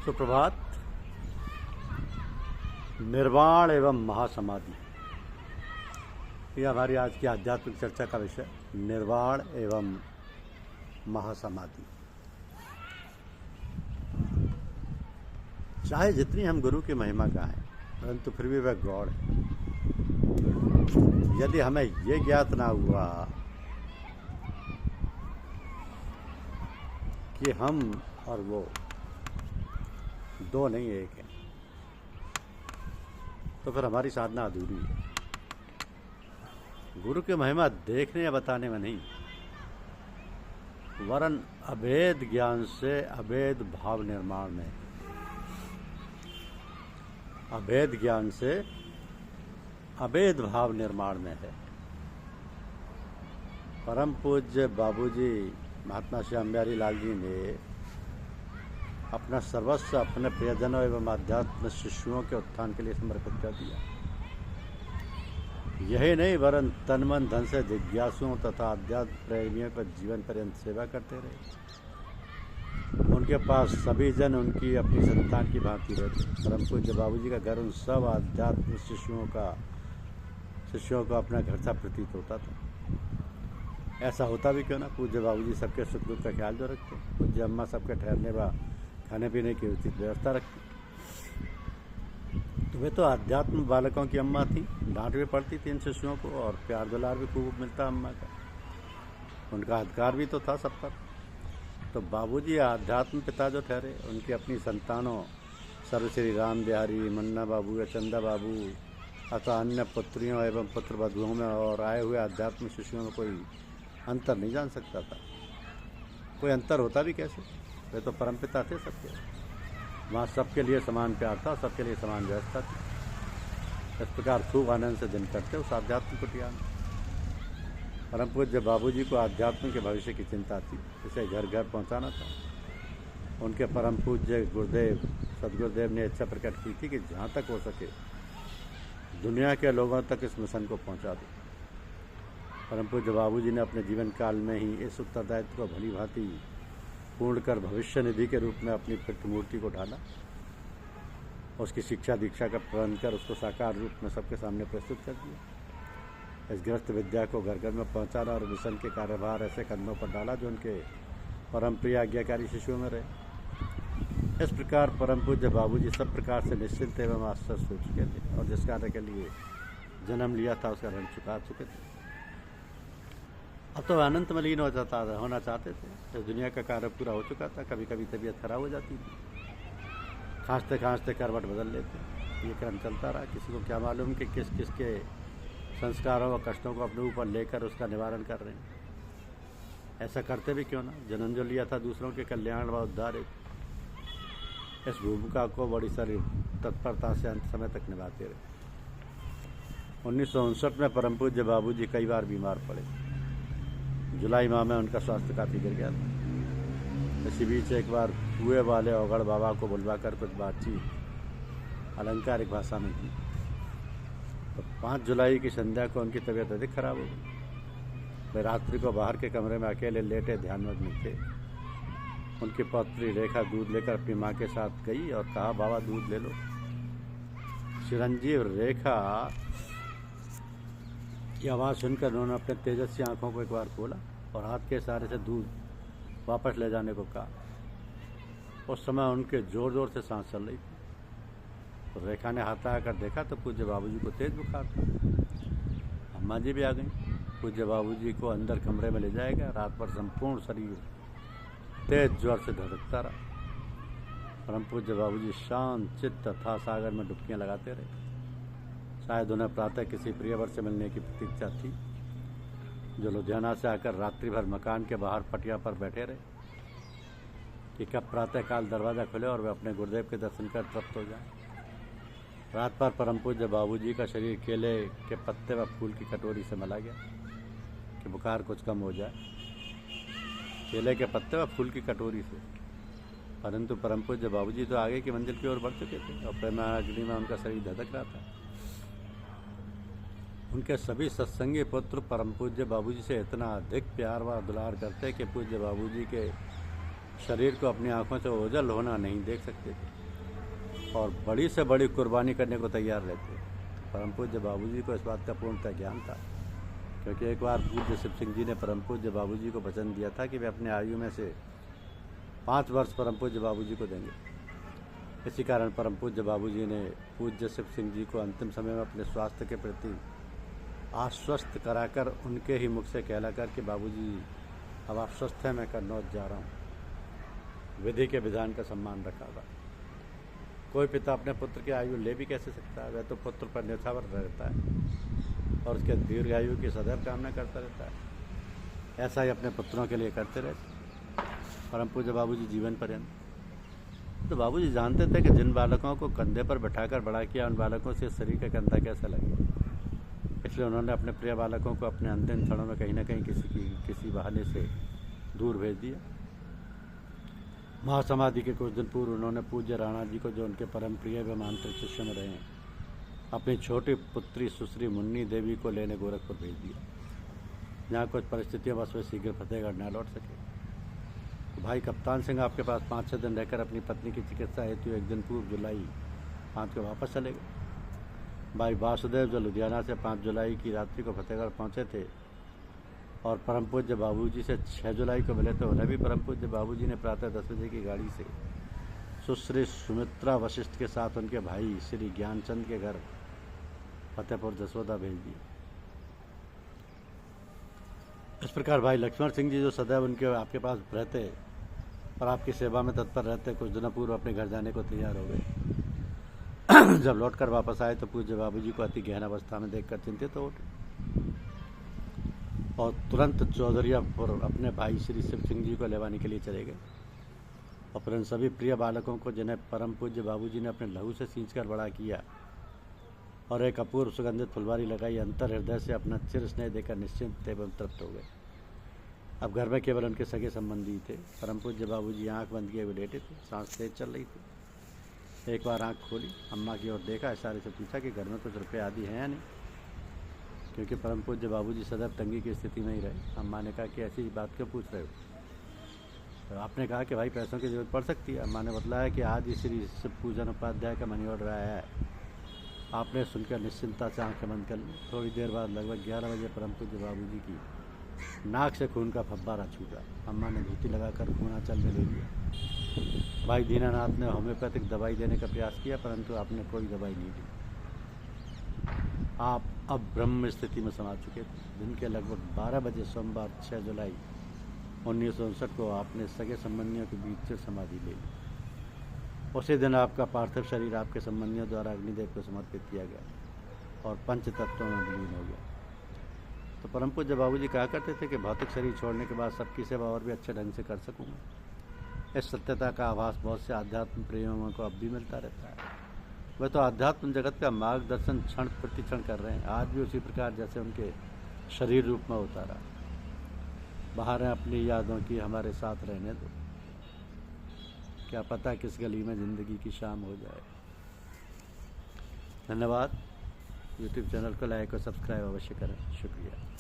सुप्रभात। निर्वाण एवं महासमाधि, यह हमारी आज की आध्यात्मिक चर्चा का विषय। निर्वाण एवं महासमाधि। चाहे जितनी हम गुरु की महिमा गाएं, परंतु फिर भी वह गौड़ है। यदि हमें ये ज्ञात ना हुआ कि हम और वो दो नहीं एक है, तो फिर हमारी साधना अधूरी है। गुरु की महिमा देखने या बताने में नहीं, वरन अभेद ज्ञान से अभेद भाव निर्माण में। अभेद ज्ञान से अभेद भाव निर्माण में है। परम पूज्य बाबूजी महात्मा श्याम बिहारी लाल जी ने अपना सर्वस्व अपने प्रियजनों एवं आध्यात्म शिष्यों के उत्थान के लिए समर्पित कर दिया। यही नहीं, वरन तन मन धन से जिज्ञासुओं तथा आध्यात्म प्रेमियों पर जीवन पर्यंत सेवा करते रहे। उनके पास सभी जन उनकी अपनी संतान की भांति रहते। परम पूज्य बाबूजी का घर उन सब आध्यात्म शिष्यों का अपना घर सा प्रतीत होता था। ऐसा होता भी क्यों ना, पूज्य बाबूजी सबके सुख दुख का ख्याल जो रखते। पूज्य अम्मा सबके ठहरने व खाने पीने की उचित व्यवस्था रखती। तो वे तो आध्यात्म बालकों की अम्मा थी। डांट भी पड़ती थी इन शिष्यों को और प्यार दुलार भी खूब मिलता अम्मा का। उनका अधिकार भी तो था सब पर। तो बाबूजी आध्यात्म पिता जो ठहरे, उनकी अपनी संतानों सर्वश्री राम बिहारी, मुन्ना बाबू या चंदा बाबू अथवा अन्य पुत्रियों एवं पुत्र वधुओं में और आए हुए आध्यात्म शिष्यों में कोई अंतर नहीं जान सकता था। कोई अंतर होता भी कैसे, वे तो परमपिता थे सबके। वहाँ सबके लिए समान प्यार था, सबके लिए समान व्यवस्था थी। इस प्रकार खूब आनंद से दिन करते उस आध्यात्म कुटिया में। परम पूज्य बाबूजी को आध्यात्म के भविष्य की चिंता थी, इसे घर घर पहुँचाना था। उनके परम पूज्य गुरुदेव सदगुरुदेव ने इच्छा प्रकट की थी कि जहाँ तक हो सके दुनिया के लोगों तक इस मिशन को पहुँचा दो। परम पूज्य बाबूजी ने अपने जीवन काल में ही इस उत्तरदायित्व को भली भांति पूर्ण कर भविष्य निधि के रूप में अपनी प्रतिमूर्ति को ढाला। उसकी शिक्षा दीक्षा का प्रबंध कर उसको साकार रूप में सबके सामने प्रस्तुत कर दिया। इस गृहस्थ विद्या को घर घर में पहुंचाना और मिशन के कार्यभार ऐसे कदमों पर डाला जो उनके परम प्रिय आज्ञाकारी शिष्यों में रहे। इस प्रकार परम पूज्य बाबूजी सब प्रकार से निश्चिंत एवं आश्वस्त हो चुके थे और जिस कार्य के लिए जन्म लिया था उसका ऋण चुका चुके थे। अब तो अनंत मलिन होना चाहते थे। इस दुनिया का कार्य पूरा हो चुका था। कभी कभी तबीयत खराब हो जाती थी, खांसते खांसते करवट बदल लेते। ये क्रम चलता रहा। किसी को क्या मालूम कि किस किस के संस्कारों व कष्टों को अपने ऊपर लेकर उसका निवारण कर रहे हैं। ऐसा करते भी क्यों ना। जन्म जो लिया था दूसरों के कल्याण व उद्धार, इस भूमिका को बड़ी सारी तत्परता से अंत समय तक निभाते रहे। 1959 में परम पूज्य बाबूजी कई बार बीमार पड़े। जुलाई माह में उनका स्वास्थ्य काफ़ी गिर गया था। इसी बीच एक बार कुएं वाले औगड़ बाबा को बुलवाकर कुछ बातचीत अलंकारिक भाषा में की। तो 5 जुलाई की संध्या को उनकी तबीयत अधिक खराब हो गई। वे रात्रि को बाहर के कमरे में अकेले लेटे ध्यानमग्न थे। उनकी पौत्री रेखा दूध लेकर अपनी माँ के साथ गई और कहा, बाबा दूध ले लो। चिरंजीव रेखा की आवाज़ सुनकर उन्होंने अपने तेजस्वी आंखों को एक बार खोला और हाथ के इशारे से दूध वापस ले जाने को कहा। उस समय उनके जोर जोर से सांस चल रही थी। तो रेखा ने हाथ लगाकर देखा तो पूज्य बाबूजी को तेज बुखार था। अम्मा जी भी आ गई। पूज्य बाबूजी को अंदर कमरे में ले जाएगा। रात भर संपूर्ण शरीर तेज ज्वर से धड़कता रहा। परम पूज्य बाबूजी शांत चित्त था सागर में डुबकियां लगाते रहे। शायद उन्हें प्रातः किसी प्रियवर से मिलने की प्रतीक्षा थी, जो लुधियाना से आकर रात्रि भर मकान के बाहर पटिया पर बैठे रहे कि कब प्रातःकाल दरवाज़ा खुले और वे अपने गुरुदेव के दर्शन कर तृप्त हो जाएं। रात पर परम पूज्य बाबूजी का शरीर केले के पत्ते व फूल की कटोरी से मला गया कि बुखार कुछ कम हो जाए। केले के पत्ते व फूल की कटोरी से। परंतु परम पूज्य बाबूजी तो आगे की मंजिल की ओर बढ़ चुके थे और प्रेमाग्नि में उनका शरीर धधक रहा था। उनके सभी सत्संगी पुत्र परम पूज्य बाबूजी से इतना अधिक प्यार व दुलार करते कि पूज्य बाबूजी के शरीर को अपनी आंखों से ओझल होना नहीं देख सकते थे और बड़ी से बड़ी कुर्बानी करने को तैयार रहते। परम पूज्य बाबूजी को इस बात का पूर्णतः ज्ञान था, क्योंकि एक बार पूज्य शिव सिंह जी ने परम पूज्य बाबूजी को वचन दिया था कि वे अपने आयु में से 5 वर्ष परम पूज्य बाबूजी को देंगे। इसी कारण परम पूज्य बाबूजी ने पूज्य शिव सिंह जी को अंतिम समय में अपने स्वास्थ्य के प्रति आश्वस्त कराकर उनके ही मुख से कहला कर कि बाबूजी अब आप स्वस्थ हैं, मैं कन्नौज जा रहा हूँ। विधि के विधान का सम्मान रखा था। कोई पिता अपने पुत्र की आयु ले भी कैसे सकता है, वह तो पुत्र पर न्यौछावर रहता है और उसके दीर्घ आयु की सदैव कामना करता रहता है। ऐसा ही अपने पुत्रों के लिए करते रहते परम पूज्य बाबूजी जीवन पर्यंत। तो बाबूजी जानते थे कि जिन बालकों को कंधे पर बैठाकर बड़ा किया, उन बालकों से शरीर का कंधा कैसा लगे। इसलिए उन्होंने अपने प्रिय बालकों को अपने अंतिम क्षणों में कहीं न कहीं किसी बहाने से दूर भेज दिया। महासमाधि के कुछ दिन पूर्व उन्होंने पूज्य राणा जी को, जो उनके परम प्रिय व आंतरिक शिष्य में रहे, अपनी छोटी पुत्री सुश्री मुन्नी देवी को लेने गोरखपुर भेज दिया, जहाँ कुछ परिस्थितियों बस वे शीघ्र फतेहगढ़ न लौट सके। तो भाई कप्तान सिंह आपके पास 5-6 दिन रहकर अपनी पत्नी की चिकित्सा हेतु एक दिन पूर्व जुलाई 5 को वापस चले गए। भाई वासुदेव जो लुधियाना से 5 जुलाई की रात्रि को फतेहगढ़ पहुँचे थे और परम पूज्य बाबूजी से 6 जुलाई को मिले, तो उन्हें भी परम पूज्य बाबूजी ने प्रातः 10 बजे की गाड़ी से सुश्री सुमित्रा वशिष्ठ के साथ उनके भाई श्री ज्ञानचंद के घर फतेहपुर जसोदा भेज दिए। इस प्रकार भाई लक्ष्मण सिंह जी, जो सदैव उनके आपके पास रहते और आपकी सेवा में तत्पर रहते, कुछ दिनों पूर्व अपने घर जाने को तैयार हो गए। जब लौटकर वापस आए तो पूज्य बाबूजी को अति गहन अवस्था में देखकर चिंतित हो उठे और तुरंत चौधरीपुर अपने भाई श्री शिव सिंह जी को लेवाने के लिए चले गए। और फिर उन सभी प्रिय बालकों को, जिन्हें परम पूज्य बाबूजी ने अपने लहू से सींचकर बड़ा किया और एक अपूर्व सुगंधित फुलवारी लगाई, अंतर हृदय से अपना चिर स्नेह देकर निश्चिंत एवं तृप्त हो गए। अब घर में केवल उनके सगे संबंधी थे। परम पूज्य बाबूजी आंख बंद किए हुए लेटे थे, सांस तेज चल रही थी। एक बार आंख खोली, अम्मा की ओर देखा, इशारे से पूछा कि घर में कुछ रुपये आदि हैं या नहीं, क्योंकि परम पूज्य बाबूजी सदैव तंगी की स्थिति में ही रहे। अम्मा ने कहा कि ऐसी बात क्यों पूछ रहे हो। तो आपने कहा कि भाई पैसों की जरूरत पड़ सकती है। अम्मा ने बतलाया कि आज ही श्री शिव पूजन उपाध्याय का मनी ऑर्डर आया है। आपने सुनकर निश्चिंता से आंखें बंद कर ली। थोड़ी देर बाद लगभग 11 बजे परम पूज्य बाबूजी की नाक से खून का फव्वारा छूटा। अम्मा ने धूती लगाकर खून आंचल में ले लिया। भाई दीनानाथ ने होम्योपैथिक दवाई देने का प्रयास किया, परंतु आपने कोई दवाई नहीं दी। आप अब ब्रह्म स्थिति में समा चुके थे। दिन के लगभग 12 बजे सोमवार 6 जुलाई 1959 को आपने सगे संबंधियों के बीच से समाधि ले ली। उसी दिन आपका पार्थिव शरीर आपके संबंधियों द्वारा अग्निदेव को समर्पित किया गया और पंच तत्वों में विलीन हो गया। तो परम पूज्य बाबूजी कहा करते थे कि भौतिक शरीर छोड़ने के बाद सबकी सेवा और भी अच्छे ढंग से कर सकूँगा। इस सत्यता का आभास बहुत से आध्यात्म प्रेमियों को अब भी मिलता रहता है। वह तो आध्यात्म जगत का मार्गदर्शन क्षण प्रति क्षण कर रहे हैं, आज भी उसी प्रकार जैसे उनके शरीर रूप में उतारा। बाहर हैं, अपनी यादों की हमारे साथ रहने दो, क्या पता किस गली में ज़िंदगी की शाम हो जाए। धन्यवाद। यूट्यूब चैनल को लाइक और सब्सक्राइब अवश्य करें। शुक्रिया।